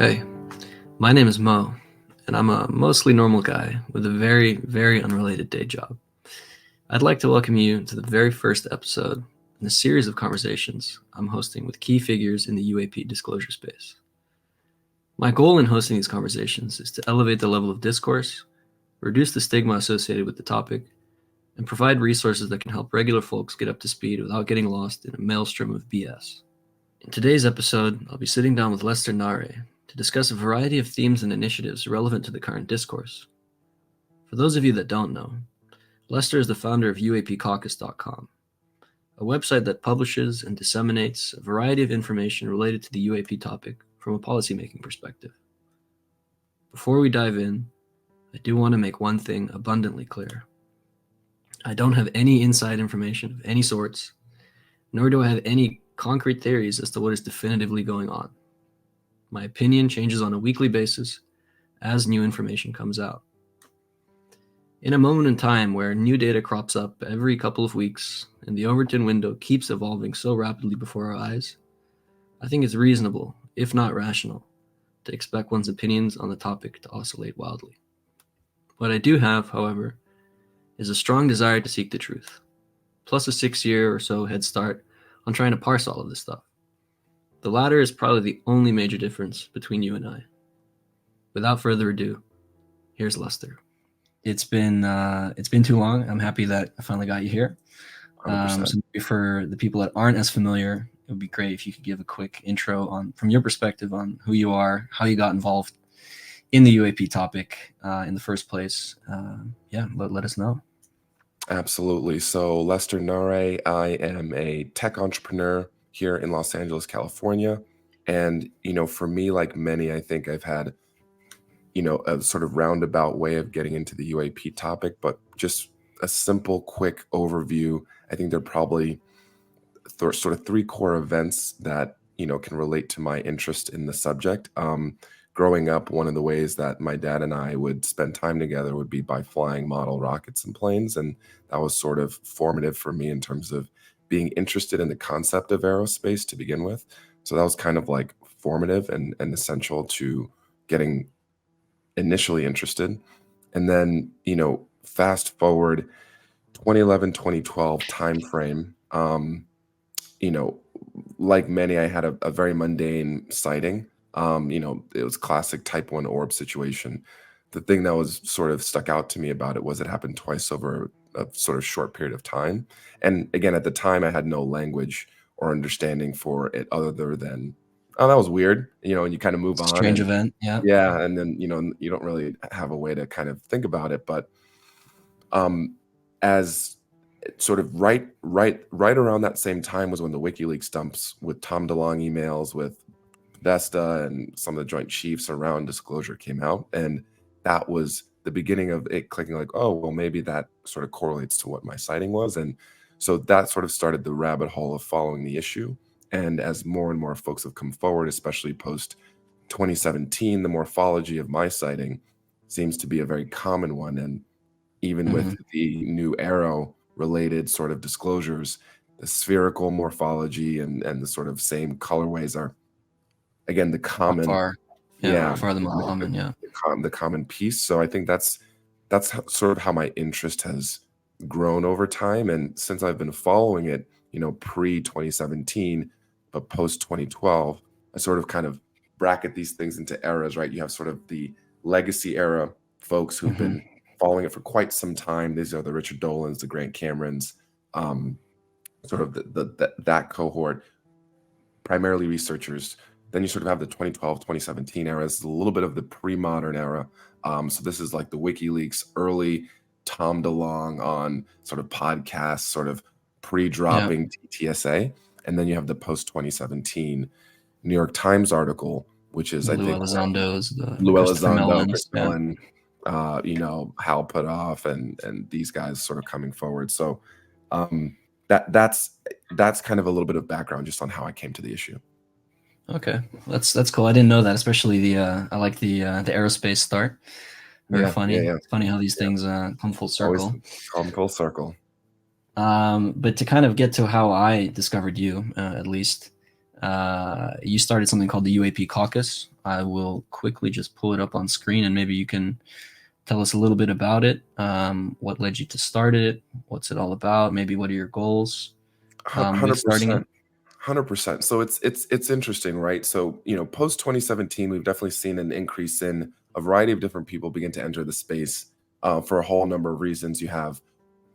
Hey, my name is Mo, and I'm a mostly normal guy with a very, very unrelated day job. I'd like to welcome you to the very first episode in a series of conversations I'm hosting with key figures in the UAP disclosure space. My goal in hosting these conversations is to elevate the level of discourse, reduce the stigma associated with the topic, and provide resources that can help regular folks get up to speed without getting lost in a maelstrom of BS. In today's episode, I'll be sitting down with Lester Nare to discuss a variety of themes and initiatives relevant to the current discourse. For those of you that don't know, Lester is the founder of UAPCaucus.com, a website that publishes and disseminates a variety of information related to the UAP topic from a policymaking perspective. Before we dive in, I do want to make one thing abundantly clear. I don't have any inside information of any sorts, nor do I have any concrete theories as to what is definitively going on. My opinion changes on a weekly basis as new information comes out. In a moment in time where new data crops up every couple of weeks and the Overton window keeps evolving so rapidly before our eyes, I think it's reasonable, if not rational, to expect one's opinions on the topic to oscillate wildly. What I do have, however, is a strong desire to seek the truth, plus a 6-year or so head start on trying to parse all of this stuff. The latter is probably the only major difference between you and I. Without further ado, here's Lester. It's been too long. I'm happy that I finally got you here. So for the people that aren't as familiar, it would be great if you could give a quick intro from your perspective on who you are, how you got involved in the UAP topic in the first place. Let us know. Absolutely. So Lester Nare, I am a tech entrepreneur here in Los Angeles, California. And, for me, like many, I think I've had, a sort of roundabout way of getting into the UAP topic, but just a simple, quick overview. I think there are probably sort of 3 core events that, can relate to my interest in the subject. Growing up, one of the ways that my dad and I would spend time together would be by flying model rockets and planes. And that was sort of formative for me in terms of being interested in the concept of aerospace to begin with. So that was kind of like formative and essential to getting initially interested. And then, fast forward 2011, 2012 timeframe, like many, I had a very mundane sighting. It was classic type 1 orb situation. The thing that was sort of stuck out to me about it was it happened twice over a sort of short period of time. And again, at the time, I had no language or understanding for it other than, oh, that was weird, and you kind of move on. Strange event, yeah. Yeah, and then, you don't really have a way to kind of think about it. But as sort of right around that same time was when the WikiLeaks dumps with Tom DeLonge emails with Vesta and some of the Joint Chiefs around disclosure came out. And that was the beginning of it clicking like, oh, well, maybe that sort of correlates to what my sighting was. And so that sort of started the rabbit hole of following the issue. And as more and more folks have come forward, especially post 2017, the morphology of my sighting seems to be a very common one. And even with the new AARO related sort of disclosures, the spherical morphology and the sort of same colorways are, again, the common, far the most common, the common piece. So I think that's sort of how my interest has grown over time. And since I've been following it, pre 2017, but post 2012, I sort of kind of bracket these things into eras, right? You have sort of the legacy era folks who've been following it for quite some time. These are the Richard Dolans, the Grant Camerons, sort of that cohort, primarily researchers. Then you sort of have the 2012, 2017 era. This is a little bit of the pre-modern era. So this is like the WikiLeaks early Tom DeLonge on sort of podcasts, sort of pre-dropping TTSA. And then you have the post-2017 New York Times article, which is, I think, Lou Elizondo, Chris Mellon, Hal Puthoff, and these guys sort of coming forward. So that's kind of a little bit of background just on how I came to the issue. Okay, that's cool. I didn't know that, especially I like the aerospace start. Very funny. Yeah. It's funny how these things come full circle. Always come full circle. But to kind of get to how I discovered you, at least, You started something called the UAP Caucus. I will quickly just pull it up on screen, and maybe you can tell us a little bit about it. What led you to start it? What's it all about? Maybe what are your goals with starting it? 100%. So it's interesting, right? So, post 2017, we've definitely seen an increase in a variety of different people begin to enter the space for a whole number of reasons. You have,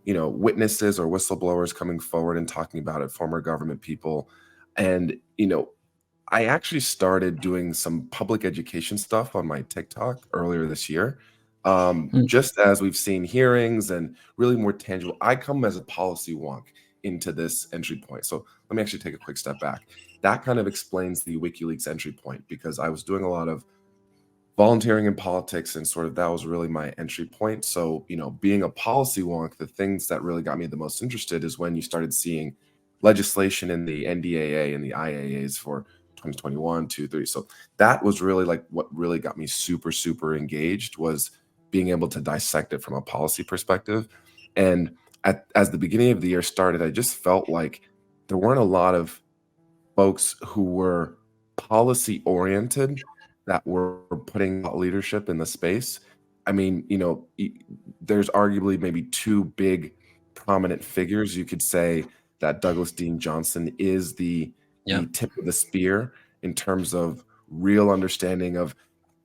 witnesses or whistleblowers coming forward and talking about it, former government people. And, I actually started doing some public education stuff on my TikTok earlier this year. Just as we've seen hearings and really more tangible, I come as a policy wonk into this entry point. So let me actually take a quick step back. That kind of explains the WikiLeaks entry point, because I was doing a lot of volunteering in politics, and sort of that was really my entry point. So, being a policy wonk, the things that really got me the most interested is when you started seeing legislation in the NDAA and the IAAs for 2021, 2, 3. So that was really like what really got me super, super engaged, was being able to dissect it from a policy perspective. And as the beginning of the year started, I just felt like there weren't a lot of folks who were policy oriented that were putting thought leadership in the space. I mean, there's arguably maybe two big prominent figures. You could say that Douglas Dean Johnson is the tip of the spear in terms of real understanding of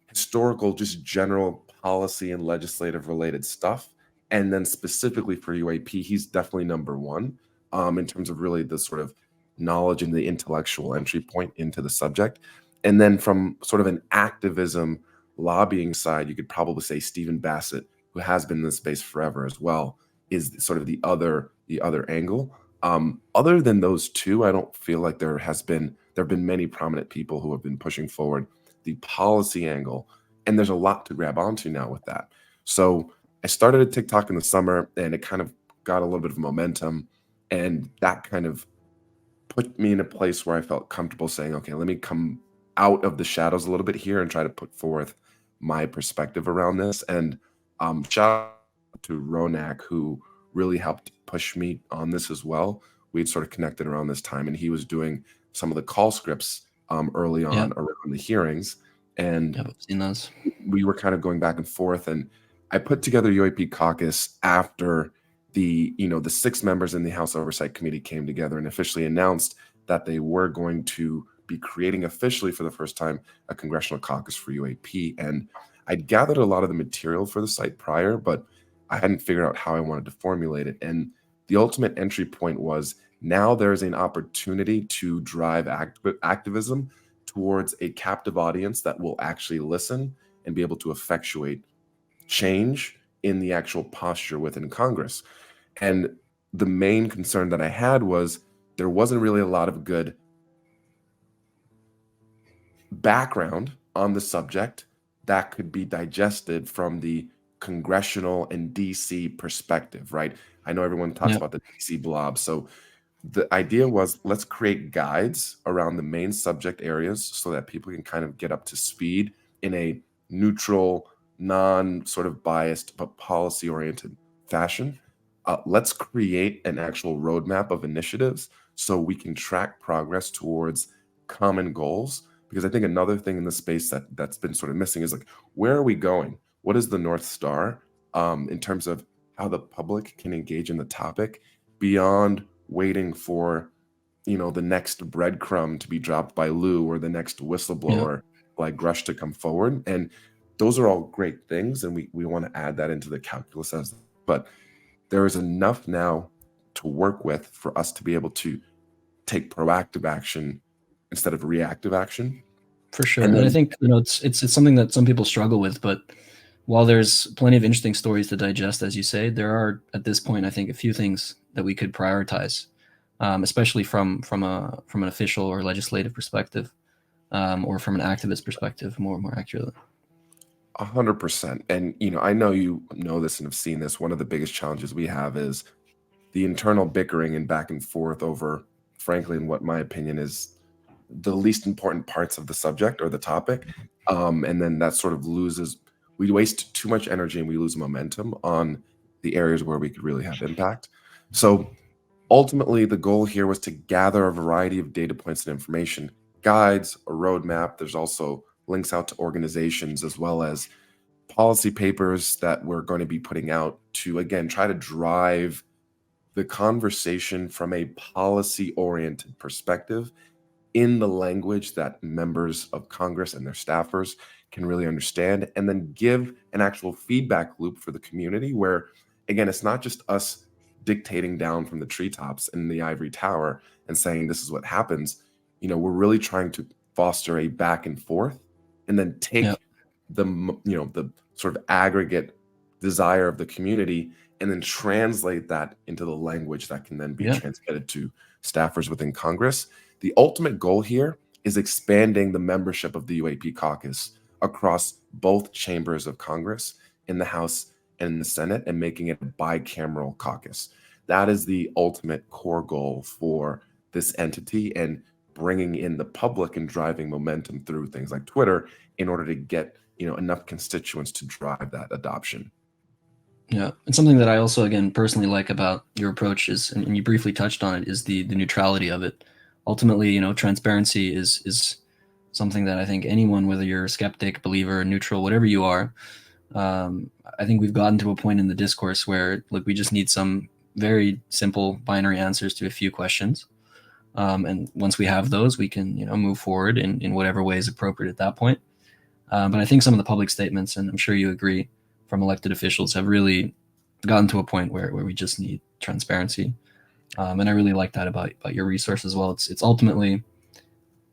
historical, just general policy and legislative related stuff. And then specifically for UAP, he's definitely number one in terms of really the sort of knowledge and the intellectual entry point into the subject. And then from sort of an activism lobbying side, you could probably say Stephen Bassett, who has been in this space forever as well, is sort of the other angle. Other than those two, I don't feel like there have been many prominent people who have been pushing forward the policy angle, and there's a lot to grab onto now with that. So I started a TikTok in the summer, and it kind of got a little bit of momentum, and that kind of put me in a place where I felt comfortable saying, okay, let me come out of the shadows a little bit here and try to put forth my perspective around this. And shout out to Ronak, who really helped push me on this as well. We'd sort of connected around this time, and he was doing some of the call scripts early on around the hearings. And I've seen those. We were kind of going back and forth, and I put together UAP Caucus after the 6 members in the House Oversight Committee came together and officially announced that they were going to be creating officially for the first time a congressional caucus for UAP. And I'd gathered a lot of the material for the site prior, but I hadn't figured out how I wanted to formulate it. And the ultimate entry point was, now there's an opportunity to drive activism towards a captive audience that will actually listen and be able to effectuate change in the actual posture within Congress. And the main concern that I had was there wasn't really a lot of good background on the subject that could be digested from the congressional and DC perspective, right? I know everyone talks about the DC blob. So the idea was, let's create guides around the main subject areas so that people can kind of get up to speed in a neutral, non sort of biased, but policy oriented fashion. Let's create an actual roadmap of initiatives so we can track progress towards common goals. Because I think another thing in the space that's been sort of missing is, like, where are we going? What is the North Star in terms of how the public can engage in the topic beyond waiting for, the next breadcrumb to be dropped by Lou or the next whistleblower like Grush to come forward. And those are all great things, and we want to add that into the calculus but there is enough now to work with for us to be able to take proactive action instead of reactive action. For sure. And I think, it's something that some people struggle with, but while there's plenty of interesting stories to digest, as you say, there are, at this point, I think, a few things that we could prioritize, especially from an official or legislative perspective, or from an activist perspective, more accurately. 100%. And, I know you know this and have seen this. One of the biggest challenges we have is the internal bickering and back and forth over, frankly, in what my opinion is the least important parts of the subject or the topic. And then that sort of we waste too much energy and we lose momentum on the areas where we could really have impact. So Ultimately, the goal here was to gather a variety of data points and information, guides, a roadmap. There's also links out to organizations as well as policy papers that we're going to be putting out to, again, try to drive the conversation from a policy-oriented perspective in the language that members of Congress and their staffers can really understand, and then give an actual feedback loop for the community where, again, it's not just us dictating down from the treetops in the ivory tower and saying this is what happens. We're really trying to foster a back and forth and then take the sort of aggregate desire of the community and then translate that into the language that can then be transmitted to staffers within Congress. The ultimate goal here is expanding the membership of the UAP caucus across both chambers of Congress, in the House and in the Senate, and making it a bicameral caucus. That is the ultimate core goal for this entity, and bringing in the public and driving momentum through things like Twitter in order to get enough constituents to drive that adoption. Yeah, and something that I also, again, personally like about your approach is, and you briefly touched on it, is the neutrality of it. Ultimately, transparency is something that I think anyone, whether you're a skeptic, believer, neutral, whatever you are, I think we've gotten to a point in the discourse where, look, we just need some very simple binary answers to a few questions. And once we have those, we can, move forward in whatever way is appropriate at that point. But I think some of the public statements, and I'm sure you agree, from elected officials have really gotten to a point where we just need transparency. And I really like that about your resource as well. It's ultimately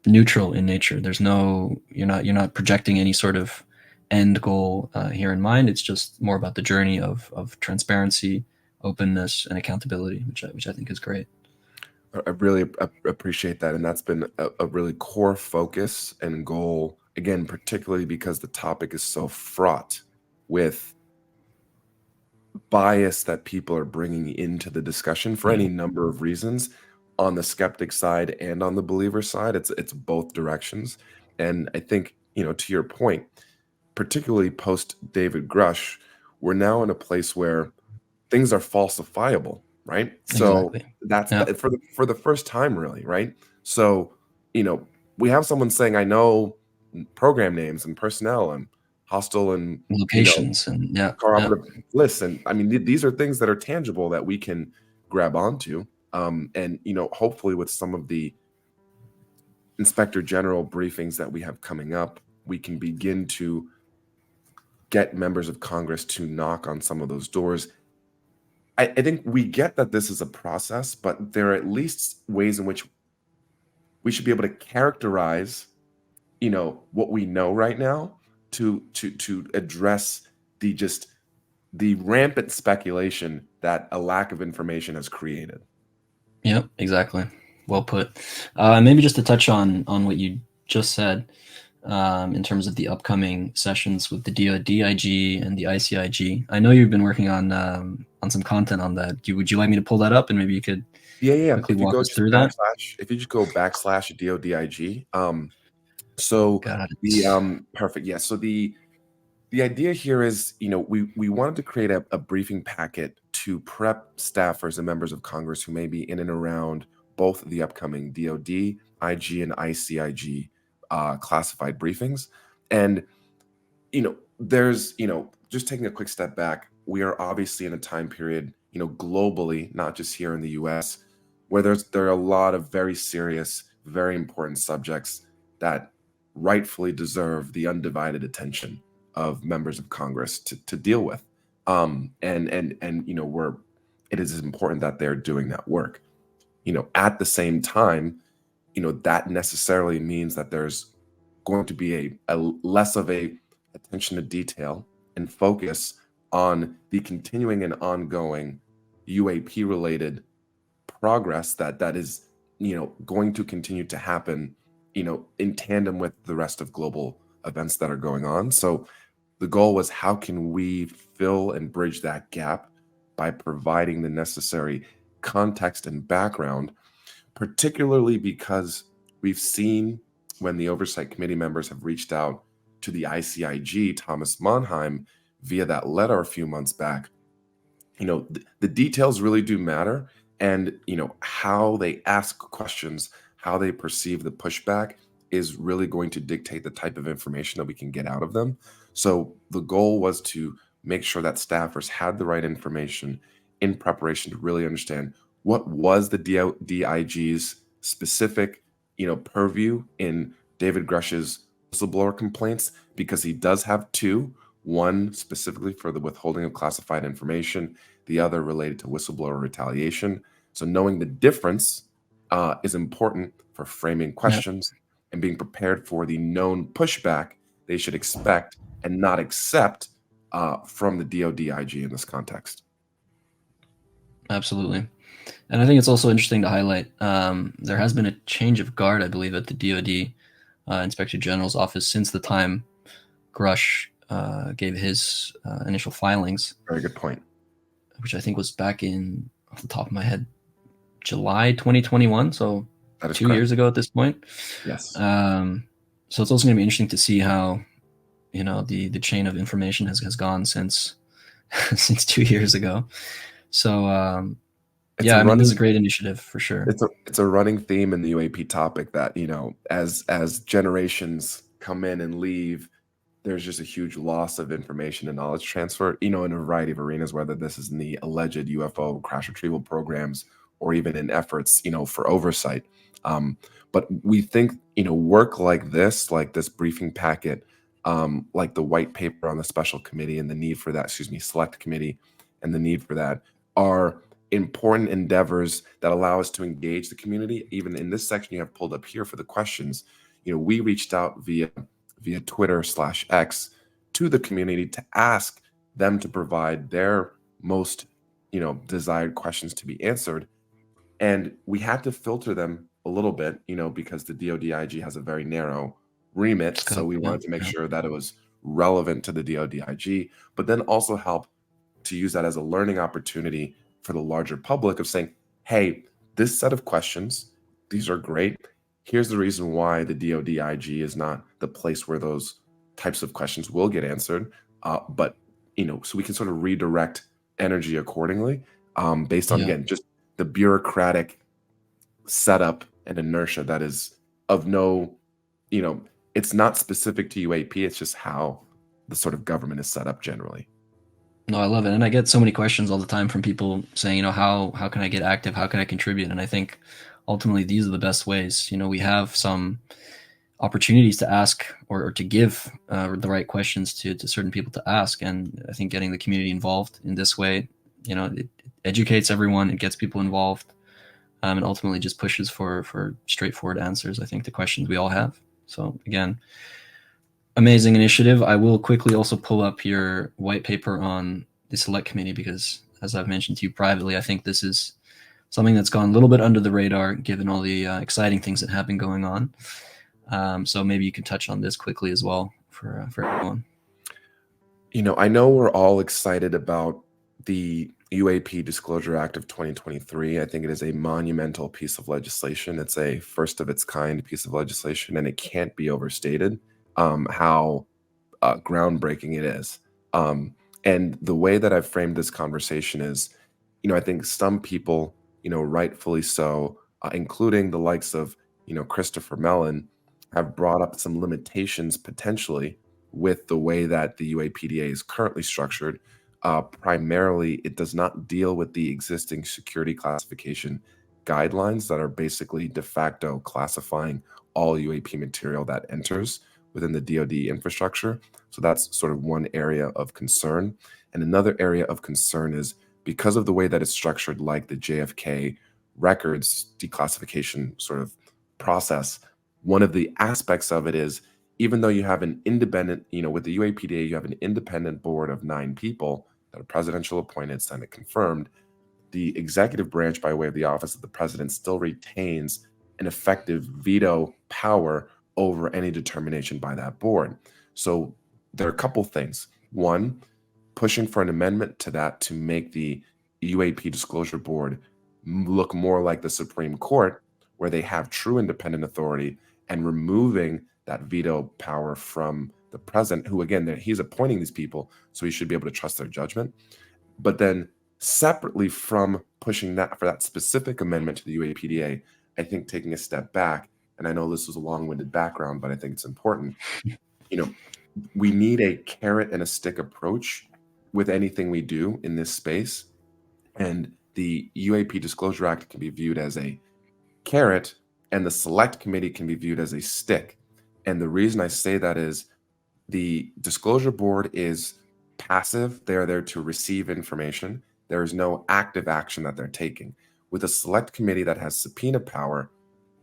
neutral in nature. There's you're not projecting any sort of end goal here in mind. It's just more about the journey of transparency, openness, and accountability, which I think is great. I really appreciate that. And that's been a really core focus and goal, again, particularly because the topic is so fraught with bias that people are bringing into the discussion for any number of reasons, on the skeptic side and on the believer side. It's both directions. And I think, to your point, particularly post David Grush, we're now in a place where things are falsifiable, right? So that's for the first time, really, right? So, we have someone saying, I know program names and personnel and hostile and locations and corroborative lists. And I mean, these are things that are tangible that we can grab onto. And, hopefully with some of the Inspector General briefings that we have coming up, we can begin to get members of Congress to knock on some of those doors. I think we get that this is a process, but there are at least ways in which we should be able to characterize, what we know right now to address the rampant speculation that a lack of information has created. Yep, exactly. Well put. Maybe just to touch on what you just said, in terms of the upcoming sessions with the DoD IG and the ICIG. I know you've been working on some content on that. Would you like me to pull that up and maybe you could quickly walk us through that? If you just go / DoD IG. So perfect. Yeah. So the idea here is, we wanted to create a briefing packet to prep staffers and members of Congress who may be in and around both the upcoming DoD, IG, and ICIG classified briefings. And, there's, just taking a quick step back, we are obviously in a time period, globally, not just here in the US, where there are a lot of very serious, very important subjects that rightfully deserve the undivided attention of members of Congress to deal with. It is important that they're doing that work. At the same time, that necessarily means that there's going to be a less of a attention to detail and focus on the continuing and ongoing UAP related progress that is, going to continue to happen, in tandem with the rest of global events that are going on. So the goal was, how can we fill and bridge that gap by providing the necessary context and background, particularly because we've seen when the Oversight Committee members have reached out to the ICIG, Thomas Monheim, via that letter a few months back. The details really do matter. And how they ask questions, how they perceive the pushback is really going to dictate the type of information that we can get out of them. So the goal was to make sure that staffers had the right information in preparation to really understand what was the DIG's specific purview in David Grush's whistleblower complaints, because he does have two, one specifically for the withholding of classified information, the other related to whistleblower retaliation. So knowing the difference is important for framing questions and being prepared for the known pushback they should expect and not accept from the DoD IG in this context. Absolutely. And I think it's also interesting to highlight, there has been a change of guard, I believe, at the DoD Inspector General's office since the time Grush gave his initial filings. Very good point. Which I think was back in, off the top of my head, July 2021. So that is 2 years ago at this point. Yes. So it's also going to be interesting to see how, the chain of information has gone since 2 years ago. So this is a great initiative for sure. It's a running theme in the UAP topic that, as generations come in and leave, there's just a huge loss of information and knowledge transfer, in a variety of arenas, whether this is in the alleged UFO crash retrieval programs or even in efforts, for oversight. But we think, work like this briefing packet, like the white paper on the special committee and the need for that, select committee and the need for that are important endeavors that allow us to engage the community. Even in this section you have pulled up here for the questions, we reached out via Twitter/X to the community to ask them to provide their most, desired questions to be answered. And we had to filter them a little bit, because the DoD IG has a very narrow remit. So we wanted to make sure that it was relevant to the DoD IG, but then also help to use that as a learning opportunity for the larger public of saying, hey, this set of questions, these are great. Here's the reason why the DoD IG is not the place where those types of questions will get answered. But, so we can sort of redirect energy accordingly based on, again, just the bureaucratic setup and inertia that is of no, it's not specific to UAP. It's just how the sort of government is set up generally. No, I love it. And I get so many questions all the time from people saying, how can I get active? How can I contribute? And I think ultimately these are the best ways. We have some opportunities to ask or to give the right questions to certain people to ask. And I think getting the community involved in this way, it educates everyone, it gets people involved, and ultimately just pushes for straightforward answers, I think, to questions we all have. So again, amazing initiative. I will quickly also pull up your white paper on the select committee, because as I've mentioned to you privately, I think this is something that's gone a little bit under the radar given all the exciting things that have been going on. So maybe you can touch on this quickly as well for everyone. I know we're all excited about the UAP Disclosure Act of 2023. I think it is a monumental piece of legislation. It's a first of its kind piece of legislation, and it can't be overstated how groundbreaking it is. And the way that I've framed this conversation is, I think some people, rightfully so, including the likes of, Christopher Mellon, have brought up some limitations potentially with the way that the UAPDA is currently structured. Primarily, it does not deal with the existing security classification guidelines that are basically de facto classifying all UAP material that enters within the DoD infrastructure. So that's sort of one area of concern. And another area of concern is because of the way that it's structured, like the JFK records declassification sort of process, one of the aspects of it is, even though you have an independent, with the UAPDA, you have an independent board of 9 people that are presidential appointed, Senate confirmed, the executive branch, by way of the office of the president, still retains an effective veto power over any determination by that board. So there are a couple things. One, pushing for an amendment to that to make the UAP Disclosure Board look more like the Supreme Court, where they have true independent authority, and removing that veto power from the president, who, again, he's appointing these people, so he should be able to trust their judgment. But then Separately from pushing that for that specific amendment to the UAPDA, I think taking a step back, and I know this was a long-winded background, but I think it's important. We need a carrot and a stick approach with anything we do in this space. And the UAP Disclosure Act can be viewed as a carrot, and the Select Committee can be viewed as a stick. And the reason I say that is the Disclosure Board is passive. They are there to receive information. There is no active action that they're taking. With a Select Committee that has subpoena power,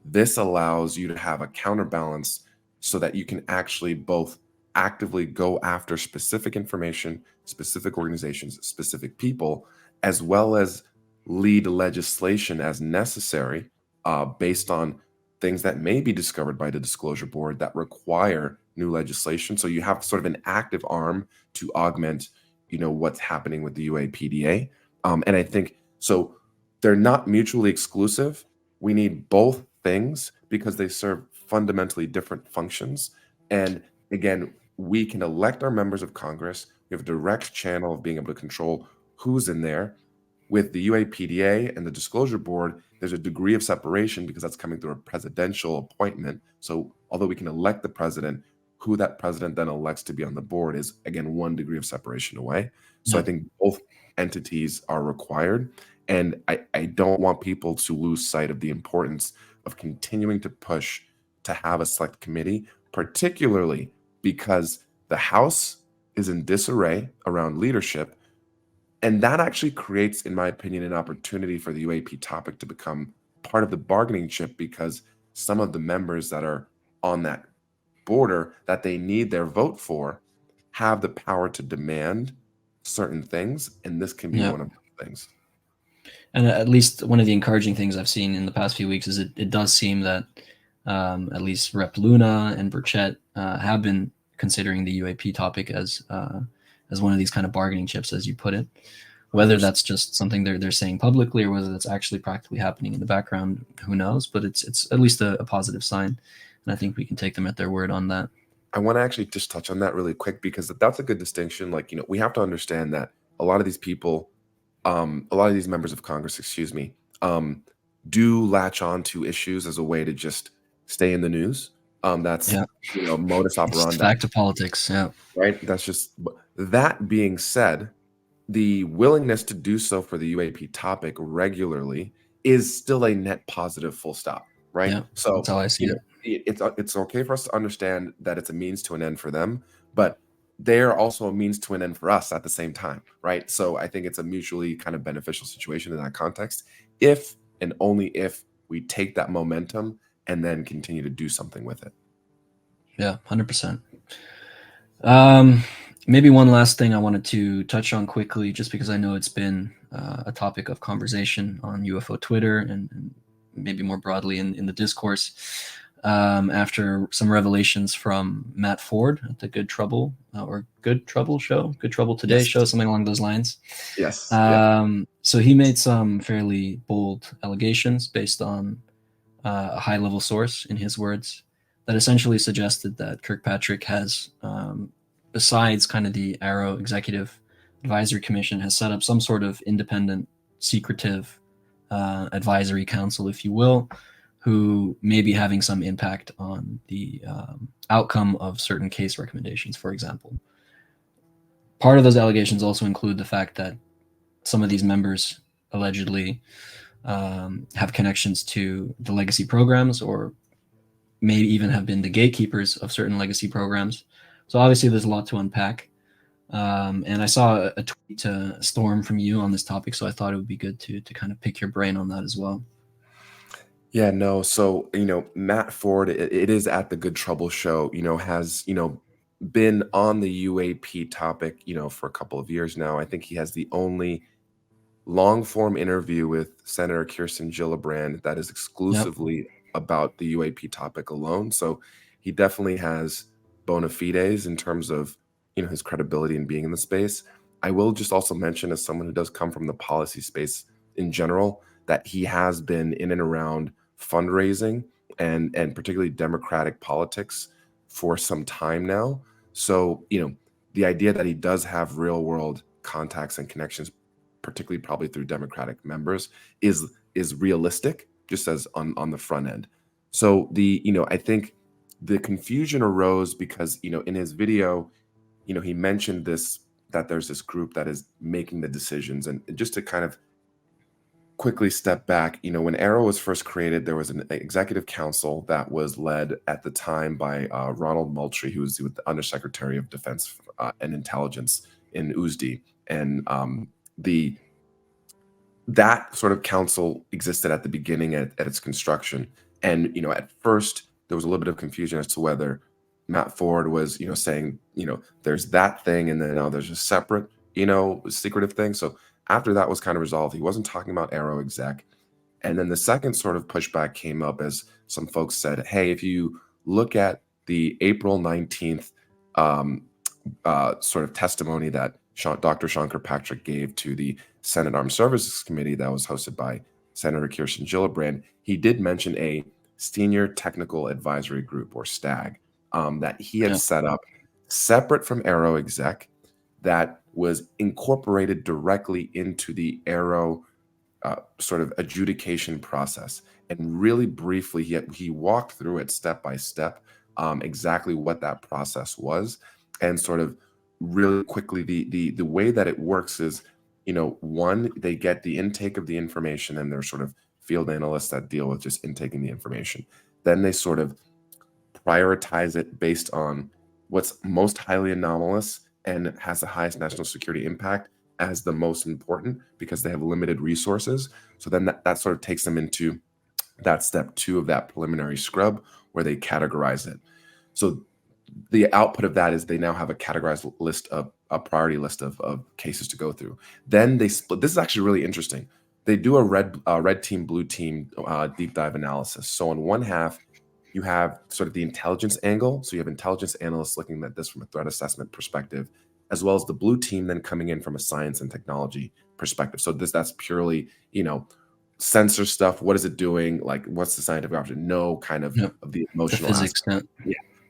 this allows you to have a counterbalance so that you can actually both actively go after specific information, specific organizations, specific people, as well as lead legislation as necessary based on things that may be discovered by the Disclosure Board that require new legislation. So you have sort of an active arm to augment, what's happening with the UAPDA. And I think so they're not mutually exclusive. We need both things because they serve fundamentally different functions. And again, we can elect our members of Congress. We have a direct channel of being able to control who's in there. With the UAPDA and the Disclosure Board, there's a degree of separation because that's coming through a presidential appointment. So although we can elect the president, who that president then elects to be on the board is, again, one degree of separation away. So I think both entities are required. And I don't want people to lose sight of the importance of continuing to push to have a select committee, particularly because the House is in disarray around leadership. And that actually creates, in my opinion, an opportunity for the UAP topic to become part of the bargaining chip because some of the members that are on that border that they need their vote for have the power to demand certain things. And this can be one of those things. And at least one of the encouraging things I've seen in the past few weeks is it does seem that at least Rep. Luna and Burchett have been considering the UAP topic as one of these kind of bargaining chips, as you put it. Whether that's just something they're saying publicly or whether that's actually practically happening in the background, who knows? But it's at least a positive sign, and I think we can take them at their word on that. I want to actually just touch on that really quick because that's a good distinction. Like, we have to understand that a lot of these people, a lot of these members of Congress, do latch on to issues as a way to just stay in the news. That's modus operandi. It's back to politics, right. That's just that being said, the willingness to do so for the UAP topic regularly is still a net positive. Full stop. Right. Yeah, so that's how I see it. It's okay for us to understand that it's a means to an end for them, but they're also a means to an end for us at the same time, right? So I think it's a mutually kind of beneficial situation in that context, if and only if we take that momentum and then continue to do something with it. Yeah, 100%. Maybe one last thing I wanted to touch on quickly, just because I know it's been a topic of conversation on UFO Twitter and maybe more broadly in the discourse. After some revelations from Matt Ford at the Good Trouble Good Trouble Today show, something along those lines. Yes. So he made some fairly bold allegations based on a high-level source, in his words, that essentially suggested that Kirkpatrick has, besides kind of the AARO Executive Advisory Commission, has set up some sort of independent, secretive advisory council, if you will, who may be having some impact on the outcome of certain case recommendations, for example. Part of those allegations also include the fact that some of these members allegedly have connections to the legacy programs, or maybe even have been the gatekeepers of certain legacy programs. So obviously there's a lot to unpack. And I saw a tweet to Storm from you on this topic, so I thought it would be good to kind of pick your brain on that as well. Yeah, no. So, Matt Ford, it is at the Good Trouble show, has, been on the UAP topic, for a couple of years now. I think he has the only long form interview with Senator Kirsten Gillibrand that is exclusively about the UAP topic alone. So he definitely has bona fides in terms of, his credibility in being in the space. I will just also mention, as someone who does come from the policy space in general, that he has been in and around fundraising and particularly Democratic politics for some time now. So, the idea that he does have real world contacts and connections particularly probably through Democratic members, is realistic, just as on the front end. So I think the confusion arose because, in his video, he mentioned that there's this group that is making the decisions. And just to kind of quickly step back, when AARO was first created, there was an executive council that was led at the time by Ronald Moultrie, who was the Undersecretary of Defense and Intelligence in USD. And that sort of council existed at the beginning at its construction. And, at first there was a little bit of confusion as to whether Matt Ford was, saying, there's that thing, and then now there's a separate, secretive thing. So after that was kind of resolved, he wasn't talking about AARO exec. And then the second sort of pushback came up as some folks said, hey, if you look at the April 19th sort of testimony that Dr. Sean Kirkpatrick gave to the Senate Armed Services Committee that was hosted by Senator Kirsten Gillibrand, he did mention a Senior Technical Advisory Group, or STAG, that he had set up separate from AARO exec, that was incorporated directly into the AARO sort of adjudication process. And really briefly, he walked through it step by step, exactly what that process was. And sort of really quickly, the way that it works is, one, they get the intake of the information, and there's sort of field analysts that deal with just intaking the information. Then they sort of prioritize it based on what's most highly anomalous and has the highest national security impact as the most important, because they have limited resources. So then that sort of takes them into that step 2 of that preliminary scrub, where they categorize it. So the output of that is they now have a categorized list of a priority list of cases to go through. Then they split. This is actually really interesting. They do a red team, blue team deep dive analysis. So on one half, you have sort of the intelligence angle. So you have intelligence analysts looking at this from a threat assessment perspective, as well as the blue team then coming in from a science and technology perspective. So that's purely, sensor stuff. What is it doing? Like, what's the scientific option? No kind of the emotional physics.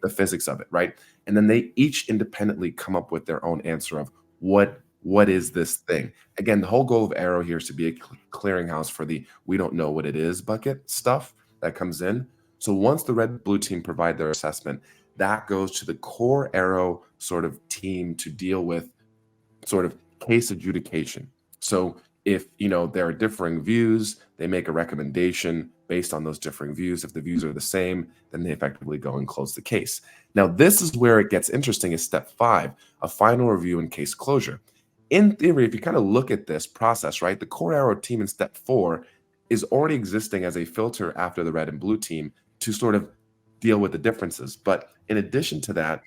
the physics of it, right? And then they each independently come up with their own answer of what is this thing. Again, the whole goal of AARO here is to be a clearinghouse for the we don't know what it is bucket stuff that comes in. So once the red blue team provide their assessment, that goes to the core AARO sort of team to deal with sort of case adjudication. So if there are differing views, they make a recommendation based on those differing views. If the views are the same, then they effectively go and close the case. Now, this is where it gets interesting, is step 5, a final review and case closure. In theory, if you kind of look at this process, right, the core AARO team in step 4 is already existing as a filter after the red and blue team to sort of deal with the differences. But in addition to that,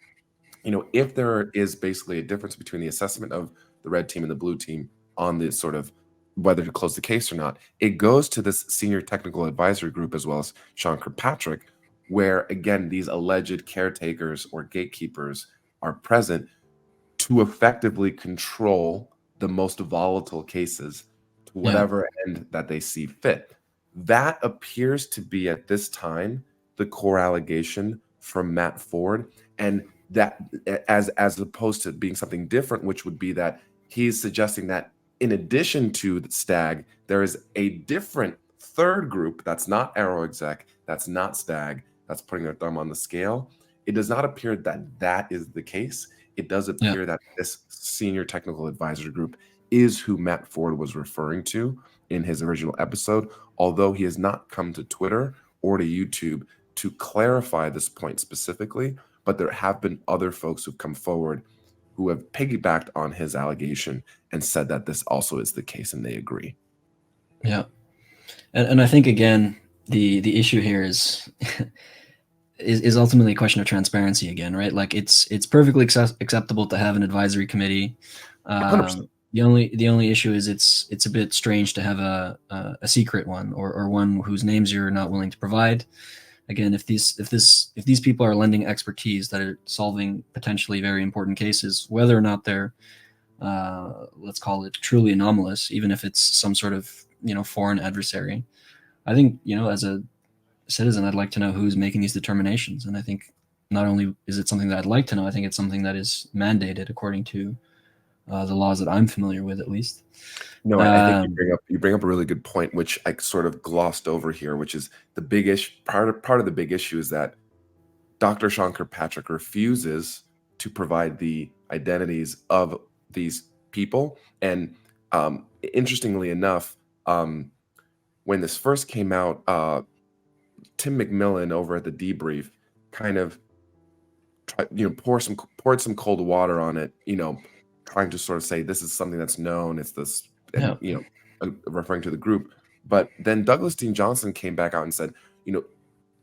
if there is basically a difference between the assessment of the red team and the blue team on the sort of whether to close the case or not, it goes to this Senior Technical Advisory Group, as well as Sean Kirkpatrick, where, again, these alleged caretakers or gatekeepers are present to effectively control the most volatile cases to whatever end that they see fit. That appears to be, at this time, the core allegation from Matt Ford, and that as opposed to being something different, which would be that he's suggesting that in addition to the STAG, there is a different third group that's not AARO exec, that's not STAG, that's putting their thumb on the scale. It does not appear that is the case. It does appear that this Senior Technical Advisory Group is who Matt Ford was referring to in his original episode, although he has not come to Twitter or to YouTube to clarify this point specifically. But there have been other folks who've come forward who have piggybacked on his allegation and said that this also is the case, and they agree. Yeah. And I think, again, the issue here is ultimately a question of transparency again, right? Like, it's perfectly acceptable to have an advisory committee. The only issue is it's a bit strange to have a secret one, or one whose names you're not willing to provide. Again, if these people are lending expertise that are solving potentially very important cases, whether or not they're let's call it truly anomalous, even if it's some sort of foreign adversary, I think as a citizen, I'd like to know who's making these determinations. And I think not only is it something that I'd like to know, I think it's something that is mandated according to the laws that I'm familiar with, at least. No, I think you bring up a really good point, which I sort of glossed over here, which is the big issue. Part of the big issue is that Dr. Sean Kirkpatrick refuses to provide the identities of these people. And interestingly enough, when this first came out, Tim McMillan over at the Debrief kind of poured some cold water on it, trying to sort of say this is something that's known, it's this, and referring to the group. But then Douglas Dean Johnson came back out and said,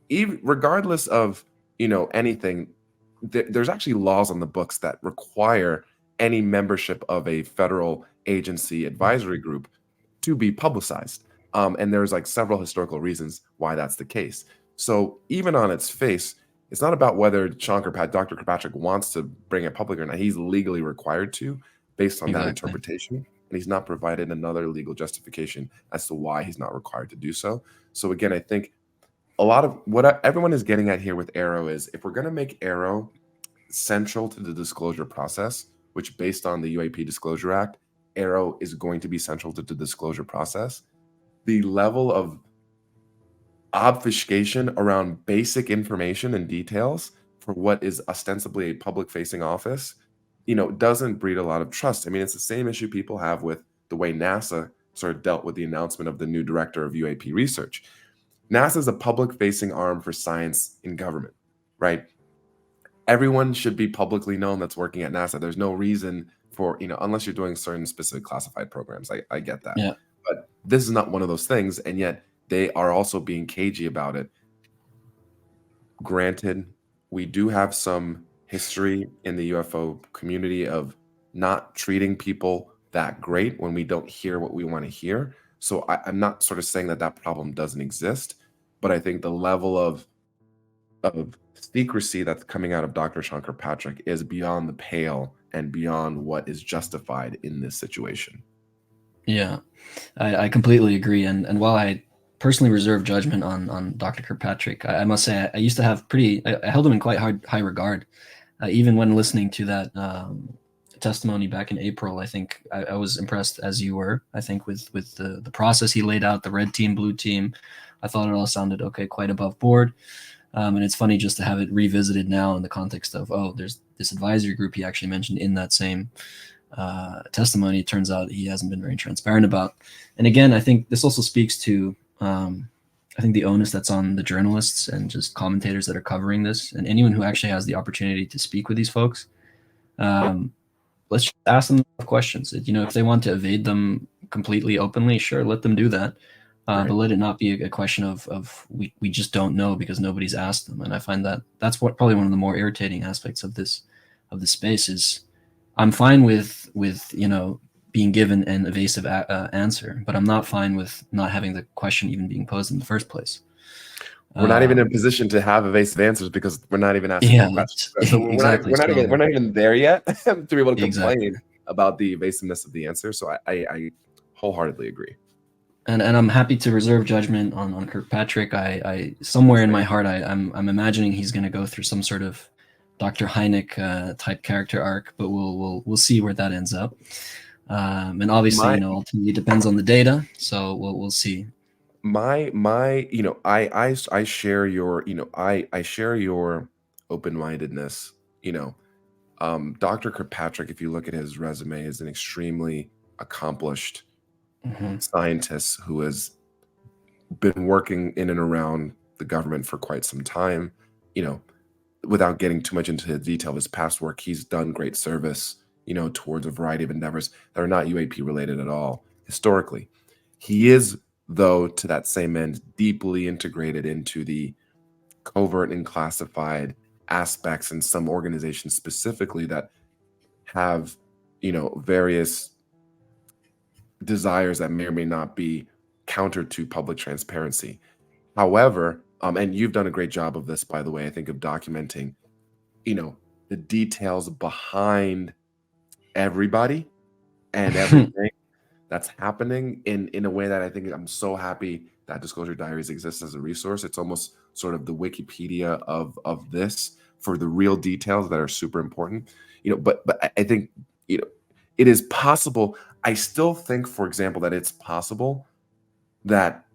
even regardless of anything, there's actually laws on the books that require any membership of a federal agency advisory group to be publicized. And there's like several historical reasons why that's the case. So even on its face, it's not about whether Dr. Kirkpatrick wants to bring it public or not. He's legally required to, based on that interpretation, and he's not provided another legal justification as to why he's not required to do so. So again, I think a lot of what everyone is getting at here with AARO is, if we're going to make AARO central to the disclosure process, which based on the UAP Disclosure Act, AARO is going to be central to the disclosure process, the level of obfuscation around basic information and details for what is ostensibly a public-facing office, doesn't breed a lot of trust. I mean, it's the same issue people have with the way NASA sort of dealt with the announcement of the new director of UAP research. NASA is a public-facing arm for science in government, right? Everyone should be publicly known that's working at NASA. There's no reason for, unless you're doing certain specific classified programs. I get that. Yeah. But this is not one of those things, and yet they are also being cagey about it. Granted, we do have some history in the UFO community of not treating people that great when we don't hear what we want to hear. So I'm not sort of saying that problem doesn't exist, but I think the level of secrecy that's coming out of Dr. Sean Kirkpatrick is beyond the pale and beyond what is justified in this situation. Yeah, I completely agree. And while I personally reserve judgment on Dr. Kirkpatrick, I must say I used to have I held him in quite high regard. Even when listening to that testimony back in April, I think I was impressed, as you were, I think, with the process he laid out, the red team, blue team. I thought it all sounded okay, quite above board. And it's funny just to have it revisited now in the context of, there's this advisory group he actually mentioned in that same testimony. It turns out he hasn't been very transparent about. And again, I think this also speaks to, I think, the onus that's on the journalists and just commentators that are covering this, and anyone who actually has the opportunity to speak with these folks. Let's just ask them questions. If they want to evade them completely openly, sure, let them do that. But let it not be a question of we just don't know because nobody's asked them. And I find that's probably one of the more irritating aspects of this space is, I'm fine with being given an evasive answer, but I'm not fine with not having the question even being posed in the first place. We're not even in a position to have evasive answers because we're not even asking questions. So we're not even there yet to be able to complain about the evasiveness of the answer. So I wholeheartedly agree. And I'm happy to reserve judgment on Kirkpatrick. I somewhere in my heart, I'm imagining he's going to go through some sort of Dr. Hynek type character arc, but we'll see where that ends up. And obviously, ultimately it depends on the data. So we'll see. I share your, I share your open-mindedness. Dr. Kirkpatrick, if you look at his resume, is an extremely accomplished scientist who has been working in and around the government for quite some time. Without getting too much into the detail of his past work, he's done great service, towards a variety of endeavors that are not UAP related at all historically. He is, though, to that same end, deeply integrated into the covert and classified aspects in some organizations specifically that have, various desires that may or may not be counter to public transparency. However, and you've done a great job of this, by the way, I think, of documenting, the details behind everybody and everything that's happening in a way that I think I'm so happy that Disclosure Diaries exists as a resource. It's almost sort of the Wikipedia of this for the real details that are super important. But I think, it is possible. I still think, for example, that it's possible that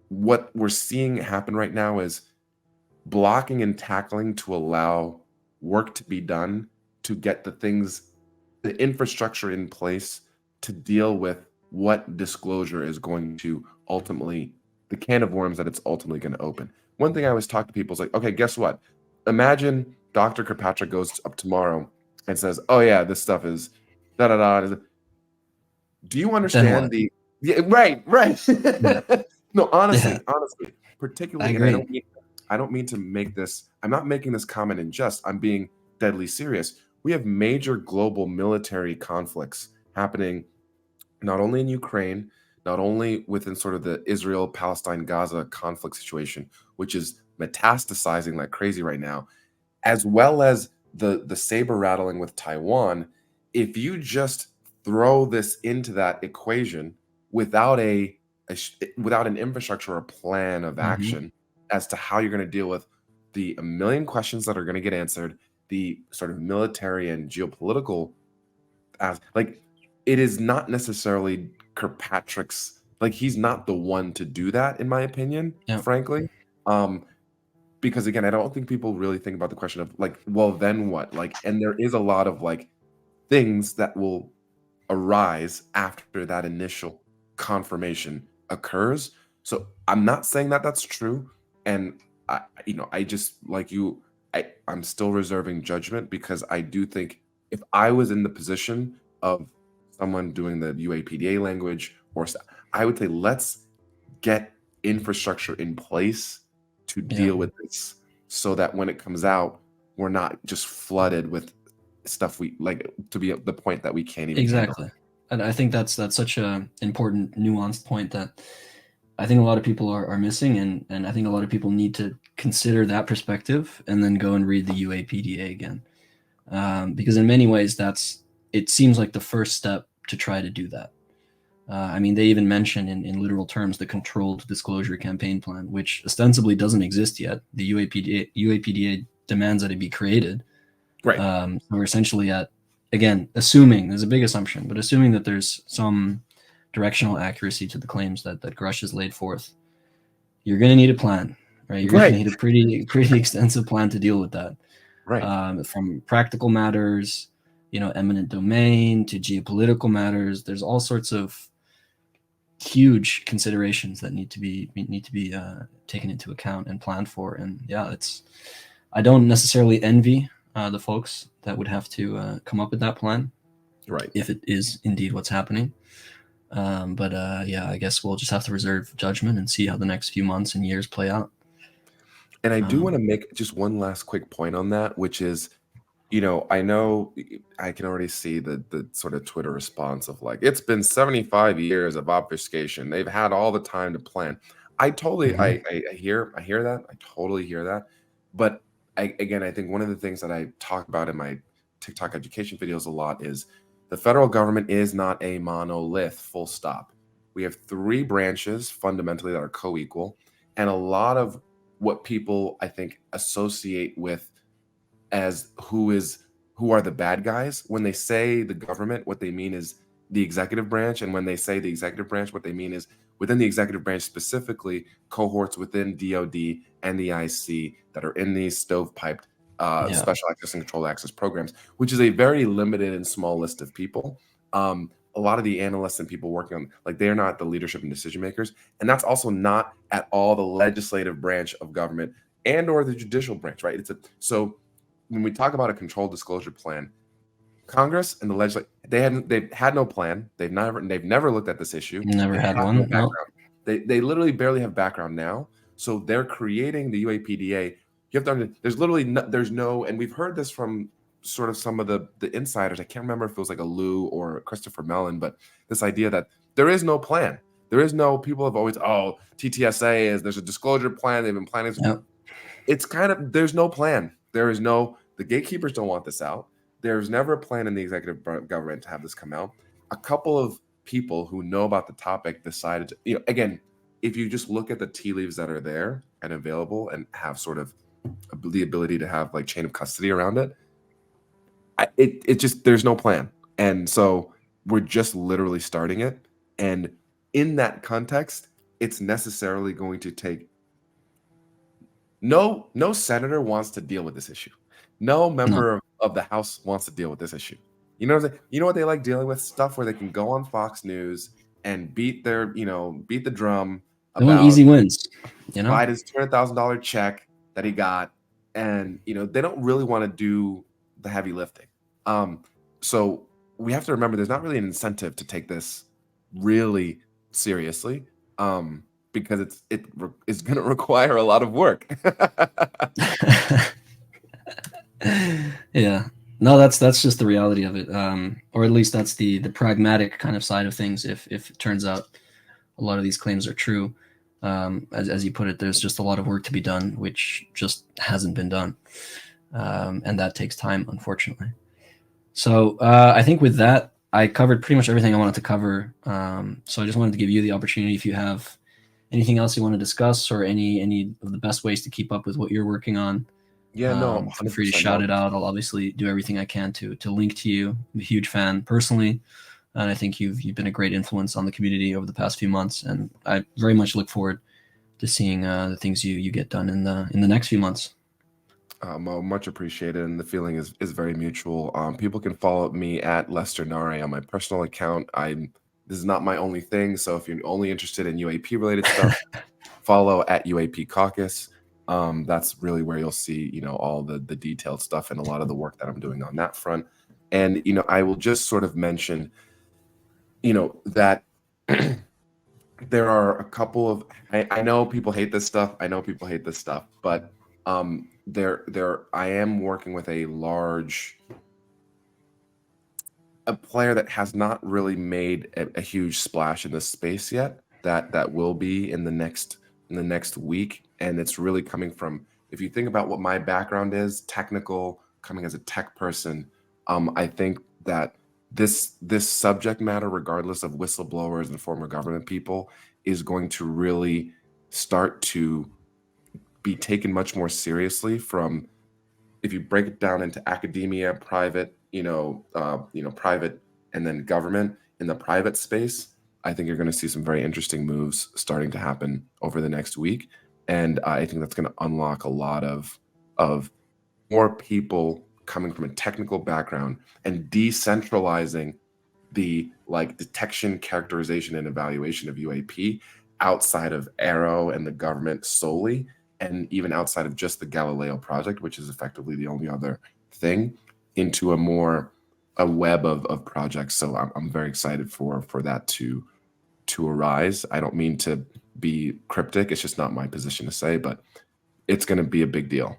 what we're seeing happen right now is blocking and tackling to allow work to be done to get the infrastructure in place to deal with what disclosure is going to ultimately, the can of worms that it's ultimately going to open. One thing I always talk to people is like, okay, guess what? Imagine Dr. Kirkpatrick goes up tomorrow and says, oh yeah, this stuff is da da da. Do you Then what? understand the? Yeah, right, right. Yeah, No, yeah, honestly, I particularly, and agree. I don't mean to make this. I'm not making this comment in jest. I'm being deadly serious. We have major global military conflicts happening not only in Ukraine, not only within sort of the Israel, Palestine, Gaza conflict situation, which is metastasizing like crazy right now, as well as the saber rattling with Taiwan. If you just throw this into that equation without without an infrastructure or plan of Hmm. action as to how you're going to deal with the a million questions that are going to get answered, the sort of military and geopolitical as like it is not necessarily Kirkpatrick's, like he's not the one to do that in my opinion, Yeah, frankly. Um because again, I don't think people really think about the question of like, well, then what? Like, and there is a lot of like things that will arise after that initial confirmation occurs. So I'm not saying that that's true, and I just like you, I'm still reserving judgment because I do think if I was in the position of someone doing the UAPDA language, I would say let's get infrastructure in place to yeah, deal with this so that when it comes out, we're not just flooded with stuff we like to be at the point that we can't even handle. exactly. And I think that's such a important, nuanced point that I think a lot of people are missing, and I think a lot of people need to consider that perspective and then go and read the UAPDA again, because in many ways it seems like the first step to try to do that. I mean, they even mention in literal terms the controlled disclosure campaign plan, which ostensibly doesn't exist yet. The UAPDA demands that it be created. Right. So we're essentially at, again, assuming, there's a big assumption, but assuming that there's some directional accuracy to the claims that Grush has laid forth, you're going to need a plan, right? You're going to Right. need a pretty extensive plan to deal with that, Right. from practical matters, eminent domain to geopolitical matters. There's all sorts of huge considerations that need to be taken into account and planned for. And yeah, I don't necessarily envy the folks that would have to come up with that plan Right. if it is indeed what's happening. But yeah, I guess we'll just have to reserve judgment and see how the next few months and years play out. And I do want to Um, make just one last quick point on that, which is, I know I can already see the sort of Twitter response of like, it's been 75 years of obfuscation. They've had all the time to plan. I totally mhm. I hear that. I totally hear that. But again, I think one of the things that I talk about in my TikTok education videos a lot is the federal government is not a monolith, full stop. We have three branches fundamentally that are co-equal, and a lot of what people I think associate with as who are the bad guys. When they say the government, what they mean is the executive branch, and when they say the executive branch, what they mean is within the executive branch specifically cohorts within DoD and the IC that are in these stovepiped Yeah, special access and controlled access programs, which is a very limited and small list of people. A lot of the analysts and people working on like they're not the leadership and decision makers, and that's also not at all the legislative branch of government and or the judicial branch, right? So when we talk about a controlled disclosure plan, Congress and the legislature they've had no plan. They've never looked at this issue. never They had have no one. No. background. They literally barely have background now. So they're creating the UAPDA. You have to understand, there's no, and we've heard this from sort of some of the insiders. I can't remember if it was like a Lou or Christopher Mellon, but this idea that there is no plan. There is no, people have always, oh, TTSA is, there's a disclosure plan. They've been planning. Yep. It's kind of, there's no plan. There is no, the gatekeepers don't want this out. There's never a plan in the executive government to have this come out. A couple of people who know about the topic decided to, again, if you just look at the tea leaves that are there and available and have sort of the ability to have like chain of custody around it, it just, there's no plan. And so we're just literally starting it. And in that context, it's necessarily going to take no senator wants to deal with this issue. No member of the House wants to deal with this issue. You know what I'm saying? You know what they like dealing with? Stuff where they can go on Fox News and beat the drum They want about easy wins, you know? Biden's $200,000 check that he got, and they don't really want to do the heavy lifting. So we have to remember there's not really an incentive to take this really seriously, because it's going to require a lot of work. Yeah. No, that's just the reality of it. Or at least that's the pragmatic kind of side of things. If it turns out a lot of these claims are true, as you put it, there's just a lot of work to be done, which just hasn't been done. And that takes time, unfortunately. So I think with that, I covered pretty much everything I wanted to cover. So I just wanted to give you the opportunity, if you have anything else you want to discuss, or any of the best ways to keep up with what you're working on. Yeah, no, Feel free to 100% shout no. it out. I'll obviously do everything I can to link to you. I'm a huge fan personally, and I think you've been a great influence on the community over the past few months, and I very much look forward to seeing the things you get done in the next few months. Much appreciated, and the feeling is very mutual. People can follow me at Lester Nare on my personal account. This is not my only thing, so if you're only interested in UAP related stuff, follow at UAPCaucus. That's really where you'll see all the detailed stuff and a lot of the work that I'm doing on that front. And I will just sort of mention that there are a couple of I know people hate this stuff. But I am working with a player that has not really made a huge splash in this space yet, that will be in the next week. And it's really coming from, if you think about what my background is, technical, coming as a tech person, I think that this subject matter, regardless of whistleblowers and former government people, is going to really start to be taken much more seriously from, if you break it down into academia, private, private, and then government. In the private space, I think you're going to see some very interesting moves starting to happen over the next week. And I think that's going to unlock a lot of more people coming from a technical background and decentralizing the detection, characterization, and evaluation of UAP outside of AARO and the government solely, and even outside of just the Galileo project, which is effectively the only other thing, into a web of projects. So I'm very excited for that to arise. I don't mean to be cryptic. It's just not my position to say, but it's going to be a big deal.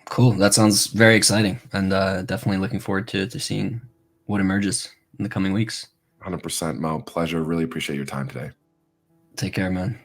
Cool. That sounds very exciting, and definitely looking forward to seeing what emerges in the coming weeks. 100%, Mo. Pleasure. Really appreciate your time today. Take care, man.